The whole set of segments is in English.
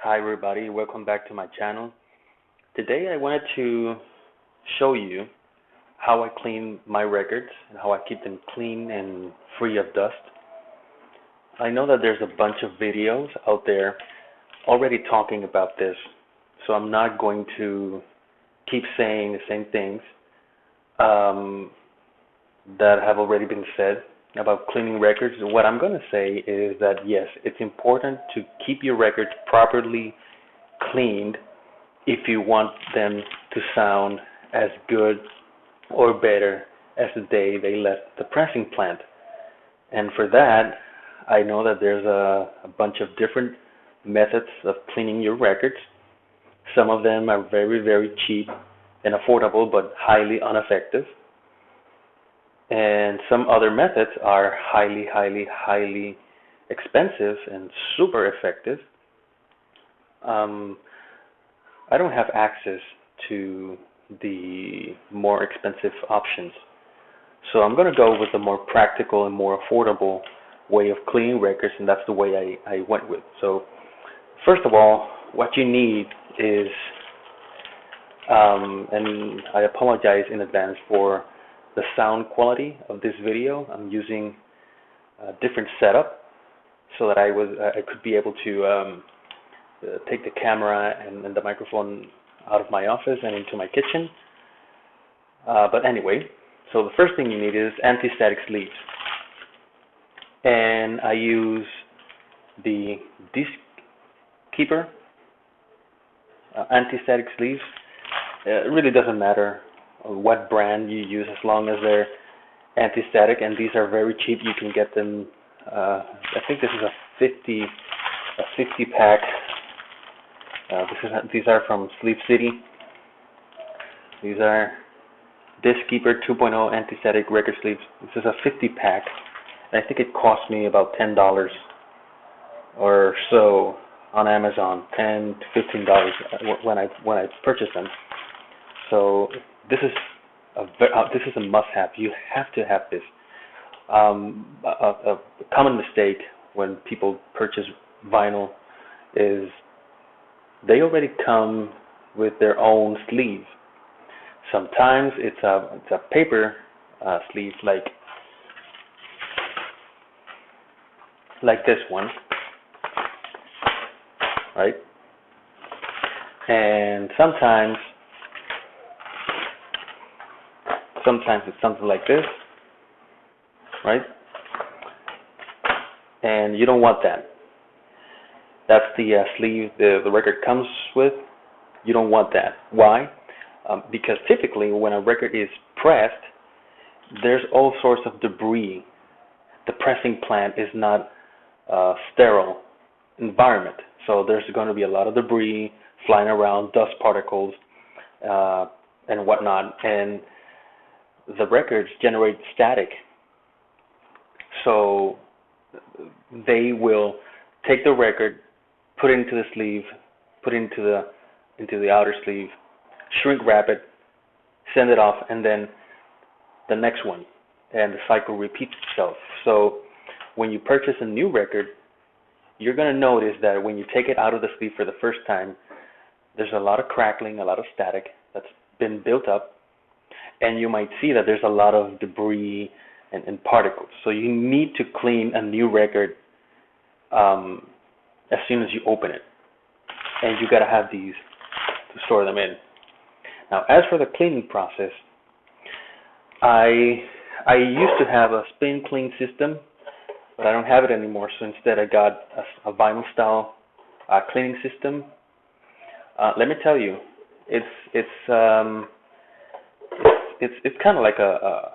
Hi everybody, welcome back to my channel. Today I wanted to show you how I clean my records and how I keep them clean and free of dust. I know that there's a bunch of videos out there already talking about this, so I'm not going to keep saying the same things that have already been said about cleaning records. What I'm going to say is that yes, it's important to keep your records properly cleaned if you want them to sound as good or better as the day they left the pressing plant. And for that, I know that there's a bunch of different methods of cleaning your records. Some of them are very, very cheap and affordable, but highly ineffective. And some other methods are highly expensive and super effective. I don't have access to the more expensive options, so I'm going to go with the more practical and more affordable way of cleaning records, and that's the way I went with. So first of all, what you need is, and I apologize in advance for the sound quality of this video. I'm using a different setup so that I could be able to take the camera and the microphone out of my office and into my kitchen. But anyway, so the first thing you need is AntiStatic Sleeves. And I use the Disc Keeper AntiStatic Sleeves. It really doesn't matter what brand you use as long as they're anti-static, and these are very cheap. You can get them, I think this is a 50 pack. These are from Sleeve City. These are Disc Keeper 2.0 anti-static record sleeves. This is a 50 pack, and I think it cost me about $10 or so on Amazon, $10 to $15 when I purchased them. So this is a must-have. You have to have this. A common mistake when people purchase vinyl is they already come with their own sleeve. Sometimes it's a paper sleeve, like this one, right? And sometimes it's something like this, right? And you don't want that. That's the sleeve the record comes with. You don't want that. Why? Because typically when a record is pressed, there's all sorts of debris. The pressing plant is not a sterile environment, so there's going to be a lot of debris flying around, dust particles, and whatnot. And the records generate static, so they will take the record, put it into the sleeve, put it into the outer sleeve, shrink wrap it, send it off, and then the next one, and the cycle repeats itself. So when you purchase a new record, you're going to notice that when you take it out of the sleeve for the first time, there's a lot of crackling, a lot of static that's been built up. And you might see that there's a lot of debris and particles. So you need to clean a new record as soon as you open it. And you got to have these to store them in. Now, as for the cleaning process, I used to have a spin clean system, but I don't have it anymore. So instead, I got a vinyl style cleaning system. Let me tell you, it's kind of like a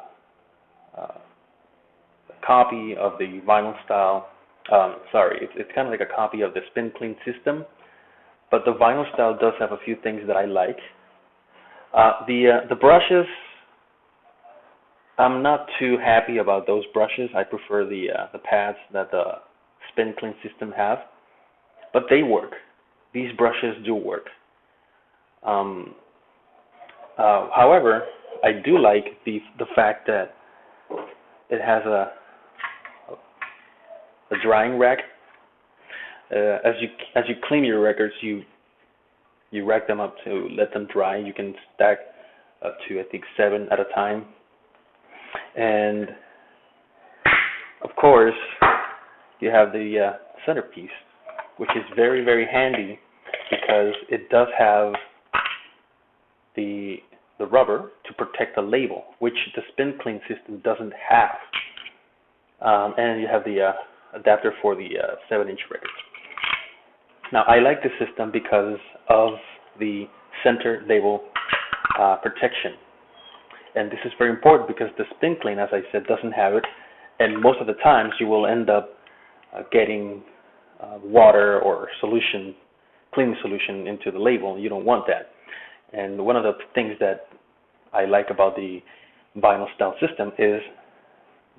copy of the vinyl style. It's kind of like a copy of the spin clean system, but the vinyl style does have a few things that I like. The brushes, I'm not too happy about those brushes. I prefer the pads that the spin clean system have, but they work. These brushes do work. However, I do like the fact that it has a drying rack as you clean your records, you rack them up to let them dry. You can stack up to, I think, 7 at a time. And of course, you have the centerpiece, which is very, very handy because it does have the rubber to protect the label, which the spin clean system doesn't have. And you have the adapter for the 7-inch records. Now, I like this system because of the center label protection. And this is very important because the spin clean, as I said, doesn't have it. And most of the times you will end up getting water or solution, cleaning solution into the label. You don't want that. And one of the things that I like about the vinyl style system is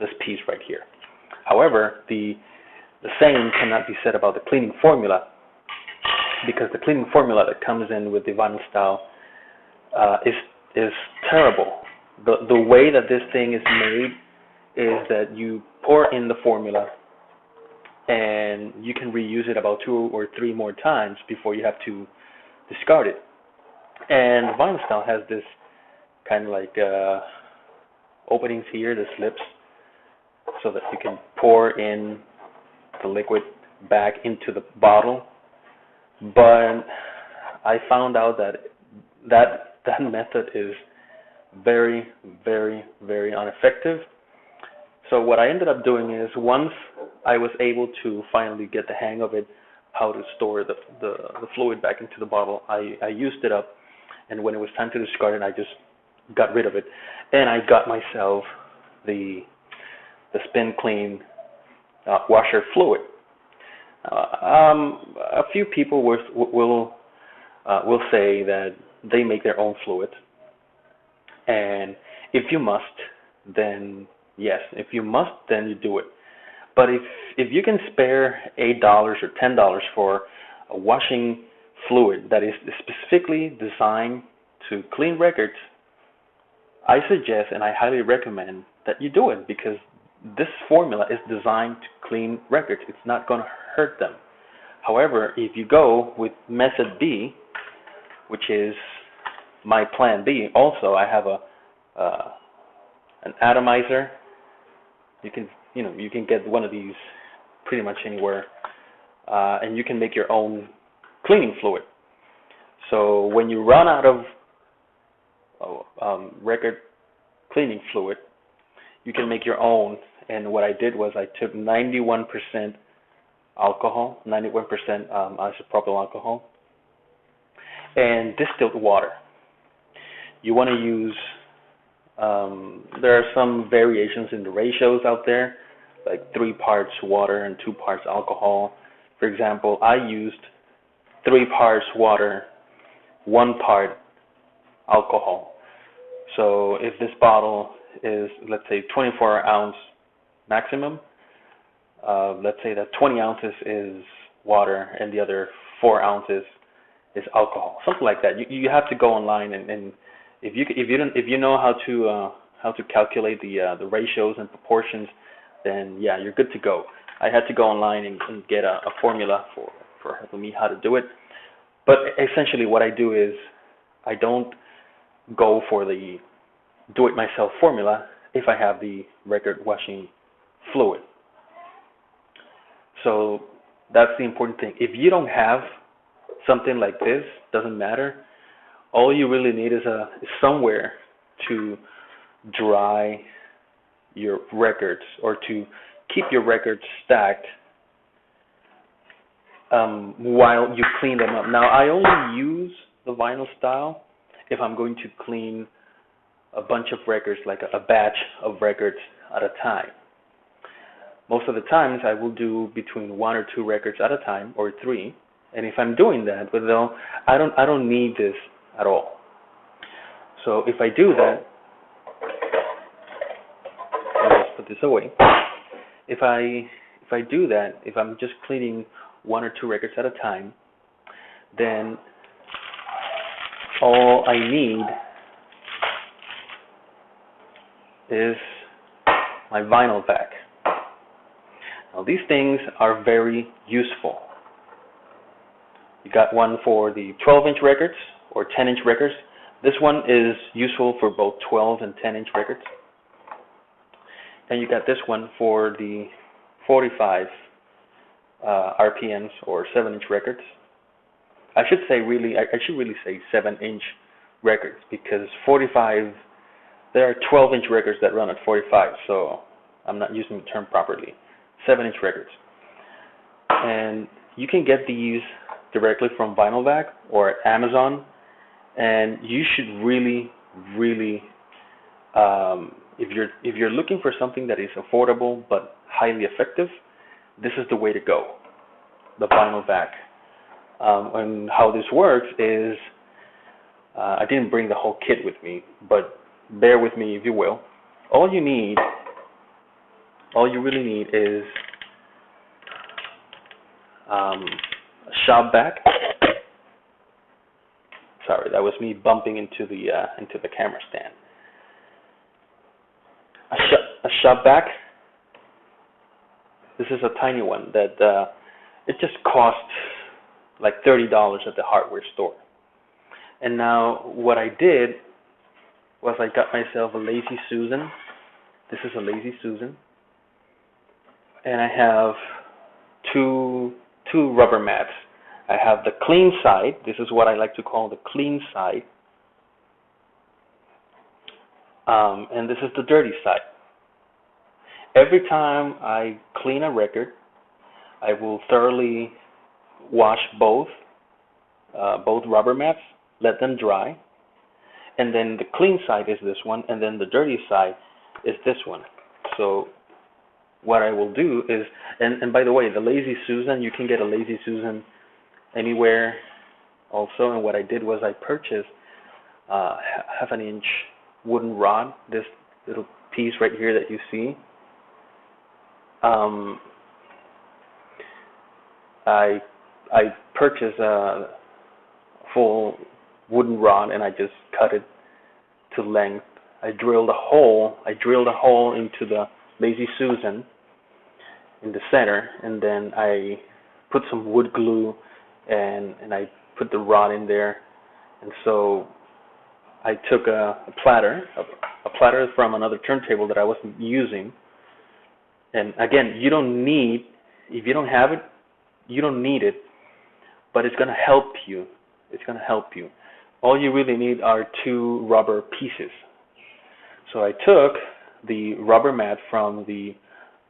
this piece right here. However, the same cannot be said about the cleaning formula, because the cleaning formula that comes in with the vinyl style is terrible. The way that this thing is made is that you pour in the formula and you can reuse it about 2 or 3 more times before you have to discard it. And the vinyl style has this kind of like openings here, the slips, so that you can pour in the liquid back into the bottle. But I found out that method is very, very, very ineffective. So what I ended up doing is, once I was able to finally get the hang of it, how to store the fluid back into the bottle, I used it up, and when it was time to discard it, I just got rid of it, and I got myself the spin clean washer fluid. A few people will say that they make their own fluid, and if you must, then yes. If you must, then you do it. But if you can spare $8 or $10 for a washing fluid that is specifically designed to clean records, I suggest and I highly recommend that you do it, because this formula is designed to clean records. It's not going to hurt them. However, if you go with method B, which is my plan B, also I have an atomizer. You can get one of these pretty much anywhere, and you can make your own cleaning fluid. So when you run out of record cleaning fluid, you can make your own. And what I did was I took 91% alcohol, 91% isopropyl alcohol, and distilled water. You want to use, there are some variations in the ratios out there, like 3 parts water and 2 parts alcohol. For example, I used 3 parts water, 1 part alcohol. So if this bottle is, let's say, 24-ounce maximum, let's say that 20 ounces is water and the other 4 ounces is alcohol, something like that. You have to go online, and if you know how to calculate the ratios and proportions, then yeah, you're good to go. I had to go online and get a formula for helping me how to do it. But essentially, what I do is I don't go for the do-it-myself formula if I have the record washing fluid. So that's the important thing. If you don't have something like this, doesn't matter. All you really need is somewhere to dry your records, or to keep your records stacked while you clean them up. Now, I only use the vinyl style if I'm going to clean a bunch of records, like a batch of records at a time. Most of the times I will do between 1 or 2 records at a time, or 3. And if I'm doing that, but though I don't need this at all. So if I do that, let's put this away. If I do that, if I'm just cleaning 1 or 2 records at a time, then all I need is my vinyl vac. Now, these things are very useful. You got one for the 12-inch records or 10-inch records. This one is useful for both 12 and 10-inch records. And you got this one for the 45 RPMs or 7-inch records. I should really say 7-inch records, because 45, there are 12-inch records that run at 45, so I'm not using the term properly. 7-inch records. And you can get these directly from VinylVac or Amazon, and you should really, if you're looking for something that is affordable but highly effective, this is the way to go, the VinylVac. And how this works is, I didn't bring the whole kit with me, but bear with me if you will. All you really need is a shop vac. Sorry, that was me bumping into the camera stand. A shop vac. This is a tiny one that it just costs like $30 at the hardware store. And now what I did was I got myself a Lazy Susan. This is a Lazy Susan, and I have two rubber mats. I have the clean side. This is what I like to call the clean side, and this is the dirty side. Every time I clean a record, I will thoroughly wash both rubber mats, let them dry, and then the clean side is this one, and then the dirty side is this one. So what I will do is, and by the way, the Lazy Susan, you can get a Lazy Susan anywhere also, and what I did was I purchased half an inch wooden rod, this little piece right here that you see. I purchased a full wooden rod, and I just cut it to length. I drilled a hole into the Lazy Susan in the center, and then I put some wood glue and I put the rod in there. And so I took a platter from another turntable that I wasn't using. And again, you don't need, if you don't have it, you don't need it, but it's going to help you. It's going to help you. All you really need are two rubber pieces. So I took the rubber mat from the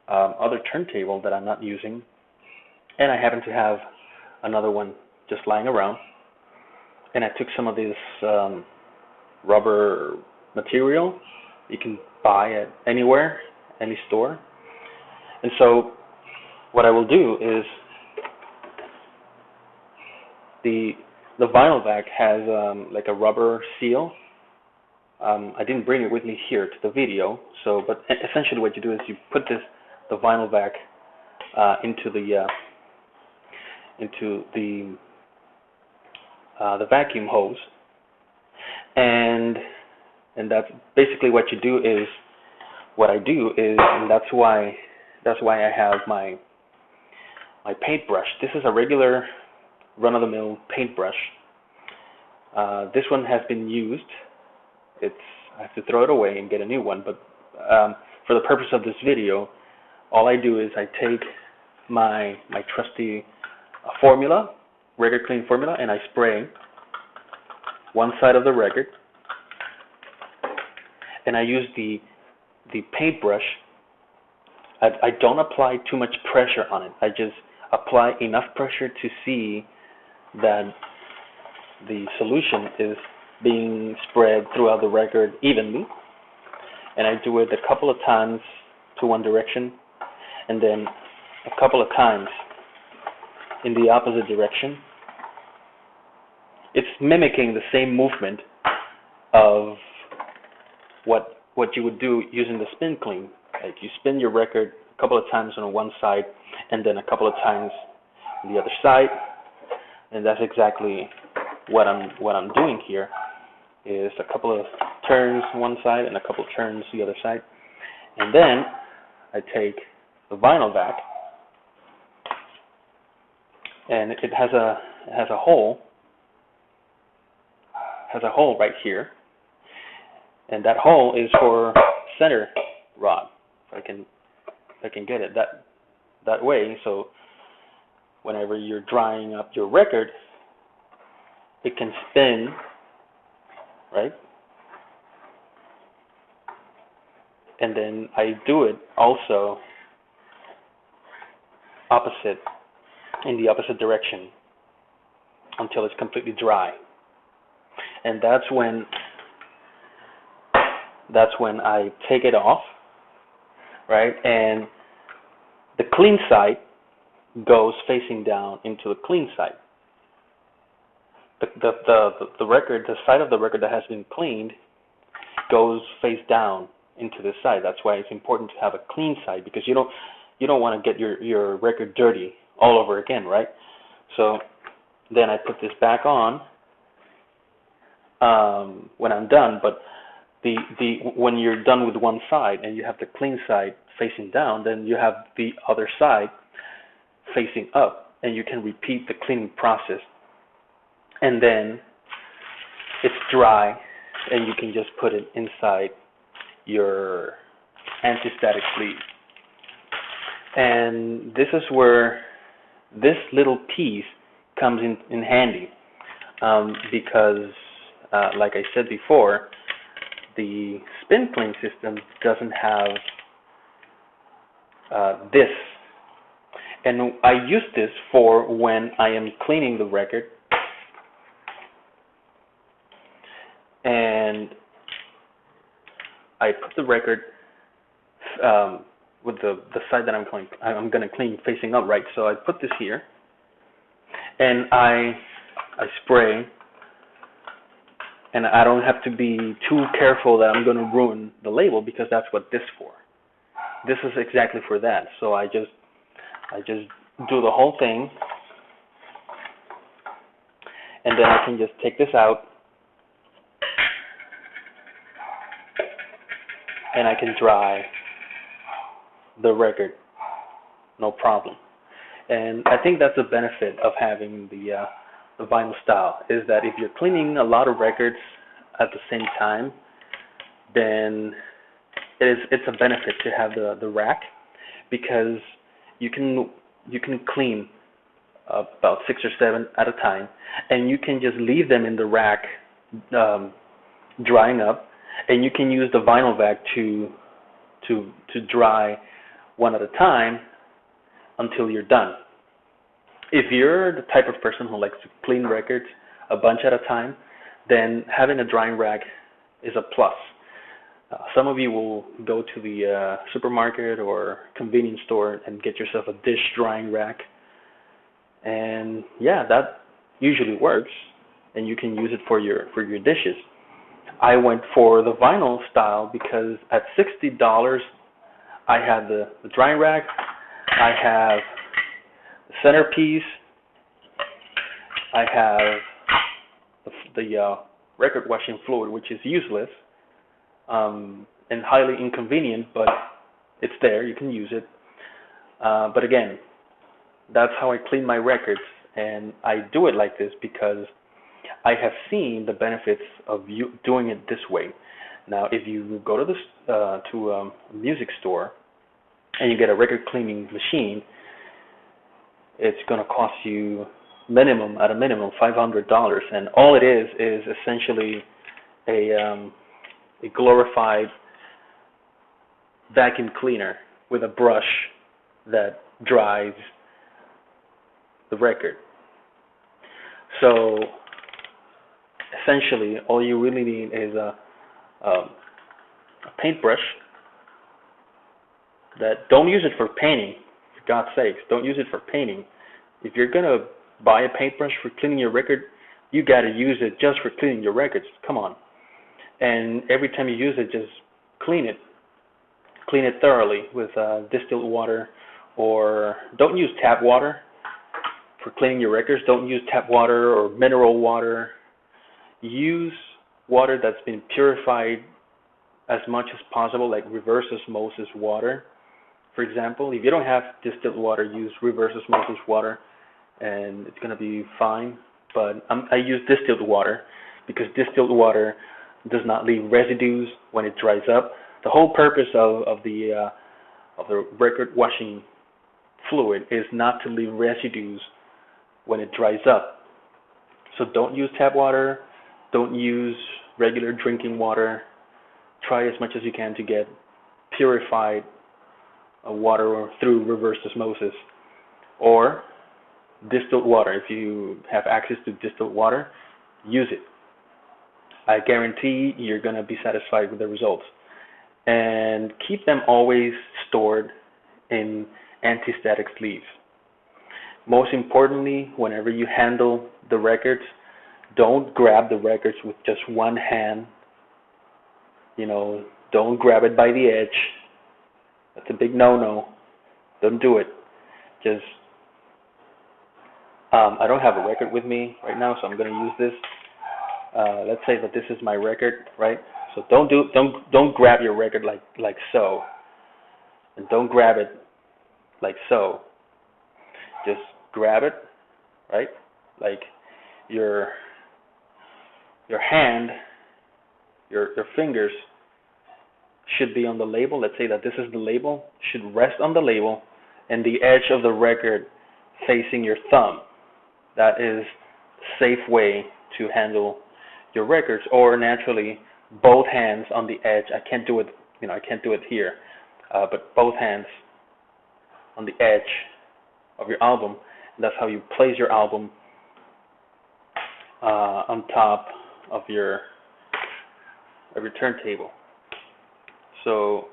other turntable that I'm not using, and I happen to have another one just lying around, and I took some of this rubber material you can buy at anywhere, any store. And so what I will do is, the VinylVac has like a rubber seal. I didn't bring it with me here to the video, but essentially what you do is you put the VinylVac into the vacuum hose, and that's basically what you do. Is what I do is, and that's why I have my paintbrush. This is a regular run-of-the-mill paintbrush. This one has been used. I have to throw it away and get a new one, but for the purpose of this video, all I do is I take my trusty formula, record clean formula, and I spray one side of the record, and I use the paintbrush. I don't apply too much pressure on it. I just apply enough pressure to see that the solution is being spread throughout the record evenly, and I do it a couple of times to one direction, and then a couple of times in the opposite direction. It's mimicking the same movement of what you would do using the spin clean. Like you spin your record a couple of times on one side, and then a couple of times on the other side, and that's exactly what I'm doing here. Is a couple of turns one side and a couple of turns the other side, and then I take the VinylVac and it has a hole, right here, and that hole is for center rod. If I can get it that way, so whenever you're drying up your record, it can spin, right? And then I do it also in the opposite direction until it's completely dry. And that's when I take it off, right? And the clean side goes facing down into the clean side. The record, the side of the record that has been cleaned, goes face down into the side. That's why it's important to have a clean side, because you don't want to get your record dirty all over again, right? So then I put this back on when I'm done. But when you're done with one side and you have the clean side facing down, then you have the other side facing up, and you can repeat the cleaning process. And then it's dry, and you can just put it inside your anti-static sleeve. And this is where this little piece comes in handy, because like I said before, the spin clean system doesn't have this. And I use this for when I am cleaning the record, and I put the record with the side that I'm going to clean facing up, right? So I put this here, and I spray, and I don't have to be too careful that I'm going to ruin the label, because that's what this is for. This is exactly for that. So I just do the whole thing, and then I can just take this out, and I can dry the record, no problem. And I think that's the benefit of having the vinyl style, is that if you're cleaning a lot of records at the same time, then it's a benefit to have the rack, because you can clean about 6 or 7 at a time, and you can just leave them in the rack drying up, and you can use the vinyl vac to dry one at a time until you're done. If you're the type of person who likes to clean records a bunch at a time, then having a drying rack is a plus. Some of you will go to the supermarket or convenience store and get yourself a dish drying rack, and yeah, that usually works, and you can use it for your dishes. I went for the vinyl style because at $60, I had the drying rack, I have the centerpiece, I have the record washing fluid, which is useless and highly inconvenient, but it's there, you can use it. But again, that's how I clean my records, and I do it like this because I have seen the benefits of you doing it this way. Now, if you go to a music store and you get a record cleaning machine, it's going to cost you at a minimum $500, and all it is essentially a glorified vacuum cleaner with a brush that dries the record. So essentially, all you really need is a paintbrush. Don't use it for painting, for God's sakes. Don't use it for painting. If you're gonna buy a paintbrush for cleaning your record, you gotta use it just for cleaning your records. Come on. And every time you use it, just clean it. Clean it thoroughly with distilled water, or don't use tap water for cleaning your records. Don't use tap water or mineral water. Use water that's been purified as much as possible, like reverse osmosis water. For example, if you don't have distilled water, use reverse osmosis water. and it's gonna be fine. But I use distilled water because distilled water does not leave residues when it dries up. The whole purpose of the record washing fluid is not to leave residues when it dries up. So don't use tap water, don't use regular drinking water. Try as much as you can to get purified water through reverse osmosis or distilled water. If you have access to distilled water, use it. I guarantee you're going to be satisfied with the results. And keep them always stored in anti-static sleeves. Most importantly, whenever you handle the records, don't grab the records with just one hand. Don't grab it by the edge. That's a big no-no. Don't do it. Just, I don't have a record with me right now, so I'm going to use this. Let's say that this is my record, right? So don't grab your record like so, and don't grab it like so. Just grab it, right? Like your hand, your fingers should be on the label. Let's say that this is the label, should rest on the label, and the edge of the record facing your thumb. That is a safe way to handle your records. Or naturally, both hands on the edge. I can't do it. I can't do it here, but both hands on the edge of your album. And that's how you place your album on top of your turntable. So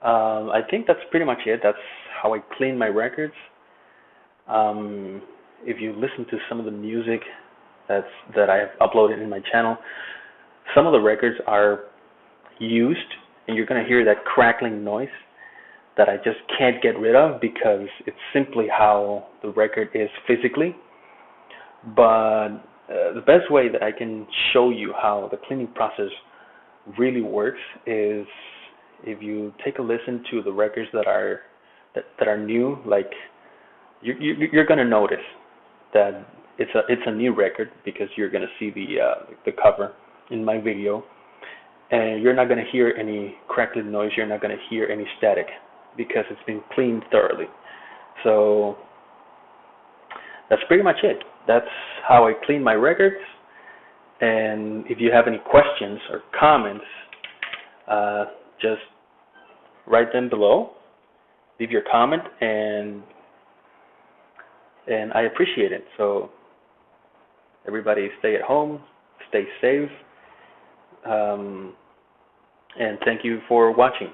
I think that's pretty much it. That's how I clean my records. If you listen to some of the music that I have uploaded in my channel, some of the records are used, and you're going to hear that crackling noise that I just can't get rid of because it's simply how the record is physically. But the best way that I can show you how the cleaning process really works is if you take a listen to the records that are new. Like you're going to notice that it's a new record because you're going to see the cover in my video, and you're not going to hear any crackling noise. You're not going to hear any static because it's been cleaned thoroughly. So that's pretty much it. That's how I clean my records. And if you have any questions or comments, just write them below. Leave your comment, and I appreciate it. So everybody stay at home, stay safe, and thank you for watching.